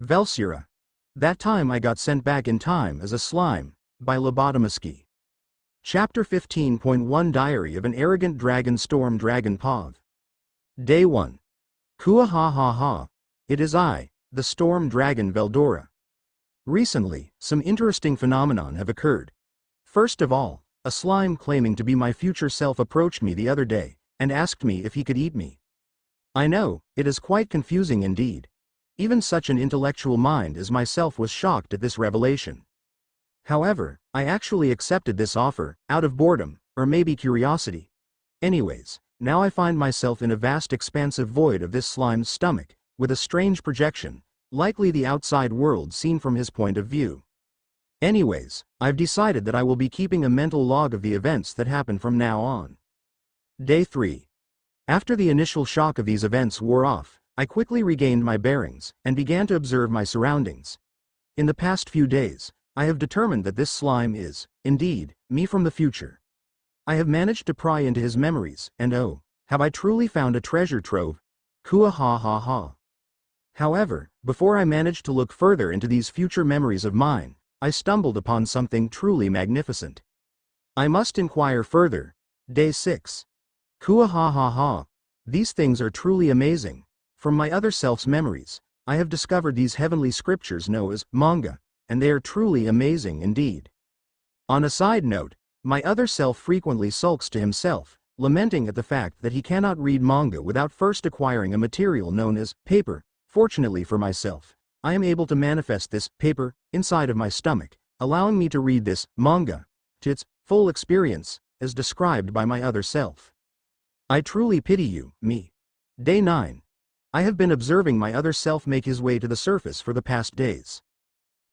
Velsura. That time I got sent back in time as a slime, by Lobotomiskii. Chapter 15.1 Diary of an Arrogant Dragon Storm Dragon Pov. Day 1. Kua ha ha ha. It is I, the Storm Dragon Veldora. Recently, some interesting phenomenon have occurred. First of all, a slime claiming to be my future self approached me the other day, and asked me if he could eat me. I know, it is quite confusing indeed. Even such an intellectual mind as myself was shocked at this revelation. However, I actually accepted this offer, out of boredom, or maybe curiosity. Anyways, now I find myself in a vast expansive void of this slime's stomach, with a strange projection, likely the outside world seen from his point of view. Anyways, I've decided that I will be keeping a mental log of the events that happen from now on. Day 3. After the initial shock of these events wore off, I quickly regained my bearings, and began to observe my surroundings. In the past few days, I have determined that this slime is, indeed, me from the future. I have managed to pry into his memories, and oh, have I truly found a treasure trove? Kua ha ha ha. However, before I managed to look further into these future memories of mine, I stumbled upon something truly magnificent. I must inquire further. Day 6. Kua ha ha ha. These things are truly amazing. From my other self's memories, I have discovered these heavenly scriptures known as manga, and they are truly amazing indeed. On a side note, my other self frequently sulks to himself, lamenting at the fact that he cannot read manga without first acquiring a material known as paper. Fortunately for myself, I am able to manifest this paper inside of my stomach, allowing me to read this manga to its full experience, as described by my other self. I truly pity you, me. Day 9. I have been observing my other self make his way to the surface for the past days.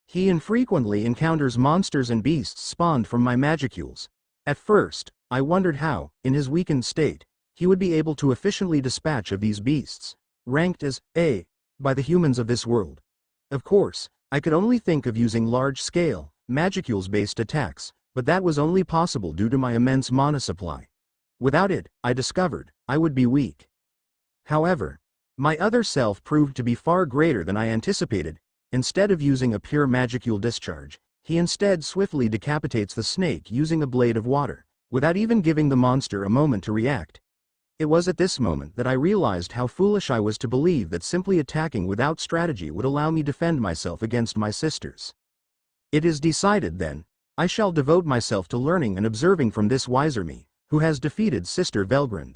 He infrequently encounters monsters and beasts spawned from my magicules. At first, I wondered how, in his weakened state, he would be able to efficiently dispatch of these beasts, ranked as A by the humans of this world. Of course, I could only think of using large-scale, magicules-based attacks, but that was only possible due to my immense mana supply. Without it, I discovered, I would be weak. However, my other self proved to be far greater than I anticipated. Instead of using a pure magicule discharge, he instead swiftly decapitates the snake using a blade of water, without even giving the monster a moment to react. It was at this moment that I realized how foolish I was to believe that simply attacking without strategy would allow me to defend myself against my sisters. It is decided then, I shall devote myself to learning and observing from this wiser me, who has defeated Sister Velgrund.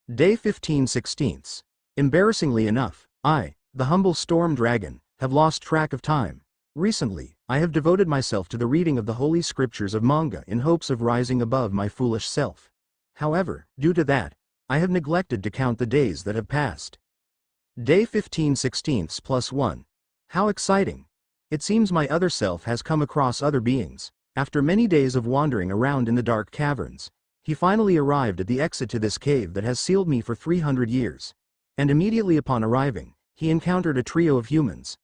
Day 15/16. Embarrassingly enough, I, the humble storm dragon, have lost track of time. Recently, I have devoted myself to the reading of the holy scriptures of manga in hopes of rising above my foolish self. However, due to that, I have neglected to count the days that have passed. Day 15/16+1. How exciting! It seems my other self has come across other beings. After many days of wandering around in the dark caverns, he finally arrived at the exit to this cave that has sealed me for 300 years. And immediately upon arriving, he encountered a trio of humans.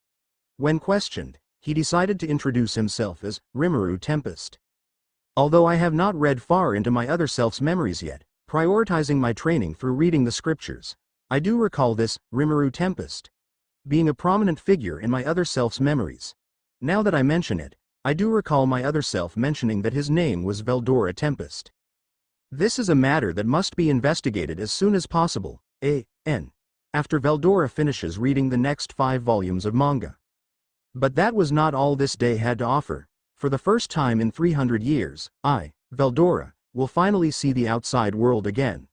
When questioned, he decided to introduce himself as Rimuru Tempest. Although I have not read far into my other self's memories yet, prioritizing my training through reading the scriptures, I do recall this Rimuru Tempest being a prominent figure in my other self's memories. Now that I mention it, I do recall my other self mentioning that his name was Veldora Tempest. This is a matter that must be investigated as soon as possible. After Veldora finishes reading the next 5 volumes of manga. But that was not all this day had to offer. For the first time in 300 years, I, Veldora, will finally see the outside world again.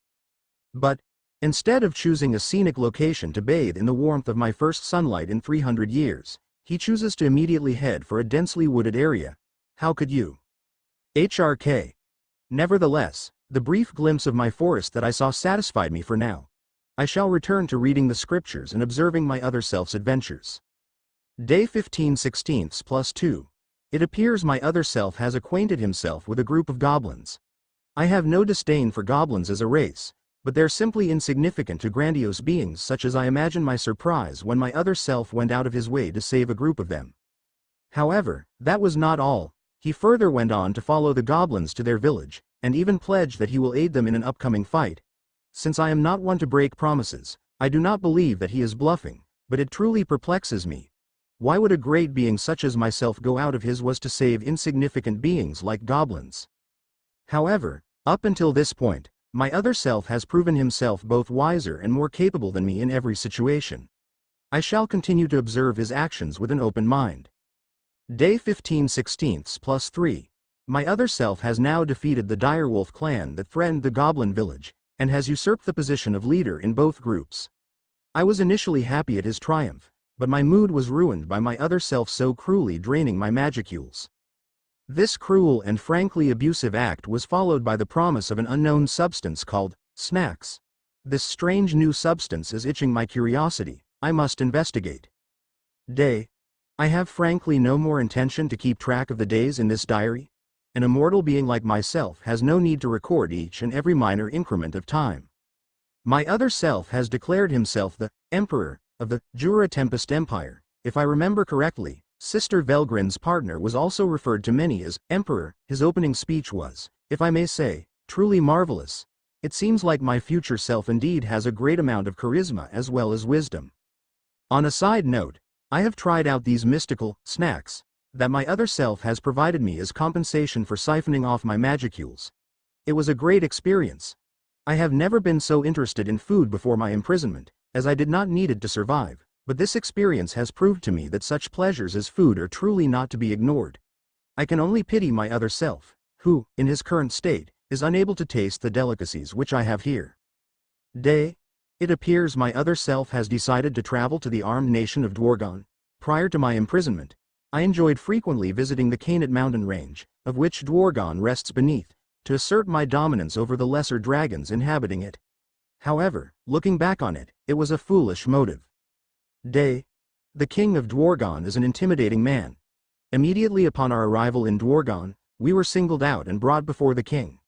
But, instead of choosing a scenic location to bathe in the warmth of my first sunlight in 300 years, he chooses to immediately head for a densely wooded area. How could you? HRK. Nevertheless, the brief glimpse of my forest that I saw satisfied me for now. I shall return to reading the scriptures and observing my other self's adventures. Day 15/16+2. It appears my other self has acquainted himself with a group of goblins. I have no disdain for goblins as a race, but they're simply insignificant to grandiose beings such as I imagine my surprise when my other self went out of his way to save a group of them. However, that was not all. He further went on to follow the goblins to their village, and even pledged that he will aid them in an upcoming fight. Since I am not one to break promises, I do not believe that he is bluffing, but it truly perplexes me. Why would a great being such as myself go out of his was to save insignificant beings like goblins? However, up until this point, my other self has proven himself both wiser and more capable than me in every situation. I shall continue to observe his actions with an open mind. Day 15/16 plus 3. My other self has now defeated the direwolf clan that threatened the goblin village, and has usurped the position of leader in both groups. I was initially happy at his triumph, but my mood was ruined by my other self so cruelly draining my magicules. This cruel and frankly abusive act was followed by the promise of an unknown substance called snacks. This strange new substance is itching my curiosity. I must investigate. Day. I have frankly no more intention to keep track of the days in this diary. An immortal being like myself has no need to record each and every minor increment of time. My other self has declared himself the Emperor of the Jura Tempest Empire. If I remember correctly, Sister Velgrin's partner was also referred to many as Emperor. His opening speech was, if I may say, truly marvelous. It seems like my future self indeed has a great amount of charisma as well as wisdom. On a side note, I have tried out these mystical snacks that my other self has provided me as compensation for siphoning off my magicules. It was a great experience. I have never been so interested in food before my imprisonment, as I did not need it to survive, but this experience has proved to me that such pleasures as food are truly not to be ignored. I can only pity my other self, who, in his current state, is unable to taste the delicacies which I have here. Day. It appears my other self has decided to travel to the armed nation of Dwargon. Prior to my imprisonment, I enjoyed frequently visiting the Cainit mountain range, of which Dwargon rests beneath, to assert my dominance over the lesser dragons inhabiting it. However, looking back on it, it was a foolish motive. Day. The king of Dwargon is an intimidating man. Immediately upon our arrival in Dwargon, we were singled out and brought before the king.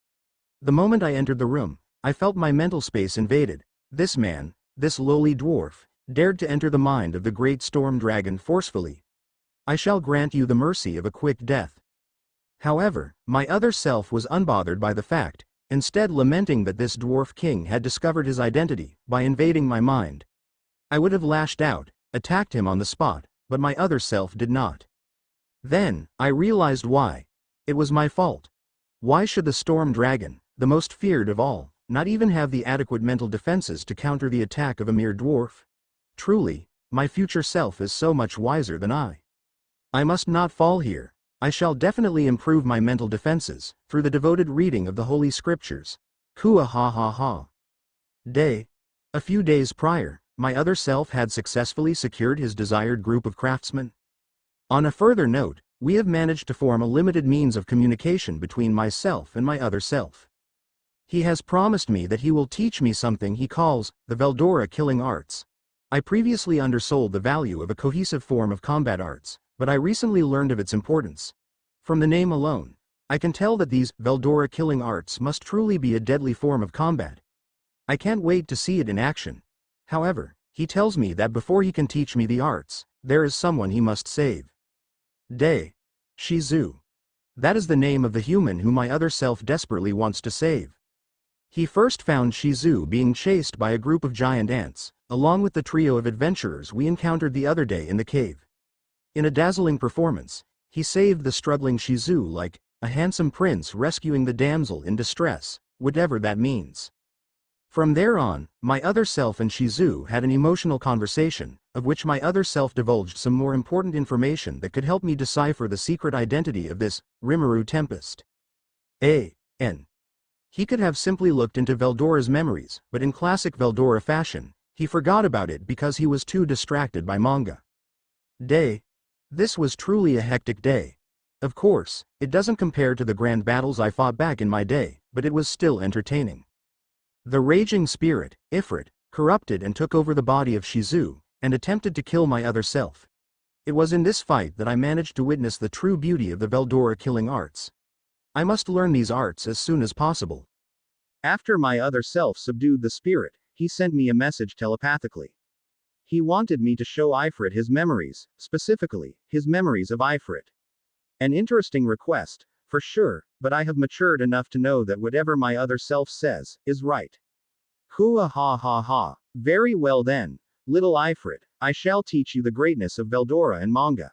The moment I entered the room, I felt my mental space invaded. This man, this lowly dwarf, dared to enter the mind of the great storm dragon forcefully. I shall grant you the mercy of a quick death. However, my other self was unbothered by the fact, instead lamenting that this dwarf king had discovered his identity by invading my mind. I would have lashed out, attacked him on the spot, but my other self did not. Then, I realized why. It was my fault. Why should the storm dragon, the most feared of all, not even have the adequate mental defenses to counter the attack of a mere dwarf? Truly, my future self is so much wiser than I. I must not fall here. I shall definitely improve my mental defenses, through the devoted reading of the Holy Scriptures. Hua ha ha ha. Day. A few days prior, my other self had successfully secured his desired group of craftsmen. On a further note, we have managed to form a limited means of communication between myself and my other self. He has promised me that he will teach me something he calls the Veldora killing arts. I previously undersold the value of a cohesive form of combat arts, but I recently learned of its importance. From the name alone, I can tell that these Veldora killing arts must truly be a deadly form of combat. I can't wait to see it in action. However, he tells me that before he can teach me the arts, there is someone he must save. Day. Shizu. That is the name of the human whom my other self desperately wants to save. He first found Shizu being chased by a group of giant ants, along with the trio of adventurers we encountered the other day in the cave. In a dazzling performance, he saved the struggling Shizu like a handsome prince rescuing the damsel in distress, whatever that means. From there on, my other self and Shizu had an emotional conversation, of which my other self divulged some more important information that could help me decipher the secret identity of this Rimuru Tempest. A.N. He could have simply looked into Veldora's memories, but in classic Veldora fashion, he forgot about it because he was too distracted by manga. Day. This was truly a hectic day. Of course, it doesn't compare to the grand battles I fought back in my day, but it was still entertaining. The raging spirit, Ifrit, corrupted and took over the body of Shizu, and attempted to kill my other self. It was in this fight that I managed to witness the true beauty of the Veldora killing arts. I must learn these arts as soon as possible. After my other self subdued the spirit, he sent me a message telepathically. He wanted me to show Ifrit his memories, specifically, his memories of Ifrit. An interesting request, for sure, but I have matured enough to know that whatever my other self says, is right. Hua ha ha ha. Very well then. Little Ifrit, I shall teach you the greatness of Veldora and manga.